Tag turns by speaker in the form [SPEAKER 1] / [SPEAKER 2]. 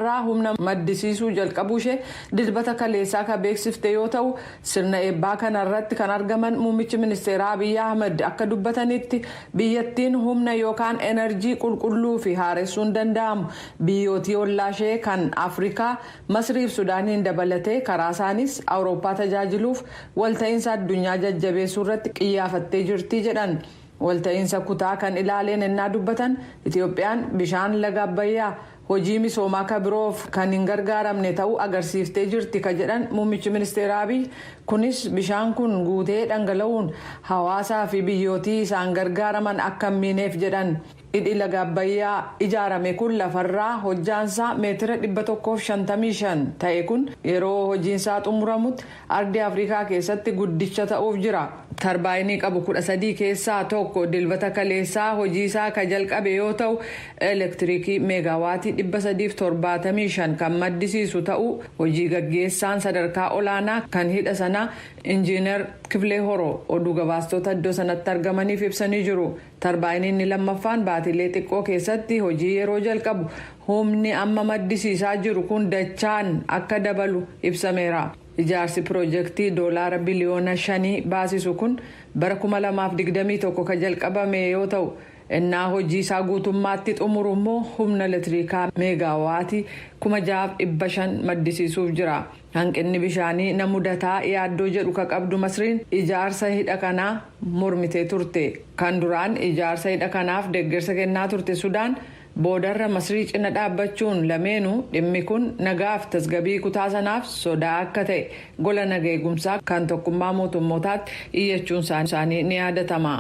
[SPEAKER 1] lafarraa humna maddisiisuu jalqabuu ishee dilbata kaleessaa ka beeksifte yoo ta'u sirna eebbaa kanarratti kan argaman muummichi ministeeraa Abiy Ahmed akka dubbatanitti biyyattiin humna yookaan enerjii qulqulluu fi haaressuun danda'amu biyyootii ollaashee kan Afrikaa Masrii fi Sudaaniin dabalatee karaa isaanis Awurooppaa tajaajiluuf walta'iinsa addunyaa jajjabeessuu irratti xiyyeeffattee jirti jedhan. Walta'iinsa kutaa kan ilaaleen ennaa dubbatan Itoophiyaan bishaan laga Abbayyaa hojii misoomaa ka biroof kan hin gargaaramne ta'uu agarsiiftee jirti ka jedhan muummichi ministeeraa Abiy kunis bishaan kun guutee dhangala'uun hawaasaa fi biyyootii isaan gargaaraman akka hin miineef jedhan. Hidhi laga Abbayyaa ijaarame kun lafarraa hojjaansaa meetira 155 ta'e kun yeroo hojiinsaa xumuramutti ardii Afrikaa keessatti guddicha ta'uuf jira. Tarbaayinii qabu 13 keessaa tokko dilbata kaleessaa hojiisaa ka jalqabe yoo ta'u elektiriikii meegaawaatii 375 kan maddisiisu ta'uu hojii gaggeessaan sadarkaa olaanaa kan hidha sanaa injiinar Kifilee Horoo oduu gabaastota iddoo sanatti argamaniif ibsanii jiru. Tarbaayiniin lammaffaan baatilee xiqqoo keessatti hojii yeroo jalqabu humni amma maddisiisaa jiru kun dachaan akka dabalu ibsameera. Ijaarsi piroojeektii doolaara biliyoona 5 baasisu kun bara 2021 ka jalqabame yoo ta'u innaa hojii isaa guutummaatti xumuru immoo humna elektiriikaa meegaawaatii 6,500 maddisiisuuf jira. Hanqinni bishaanii na mudataa yaaddoo jedhu ka qabdu Masriin ijaarsa hidha kanaa mormitee turte. Kan duraan ijaarsa hidha kanaaf deeggarsa kennaa turte Sudaan boodarra Masrii cina dhaabbachuun lameenuu dhimmi kun nagaaf tasgabii kutaa sanaaf sodaa akka ta'e gola nagaa eegumsaa kan tokkummaa mootummootaatti iyyachuun isaanii ni yaadatama.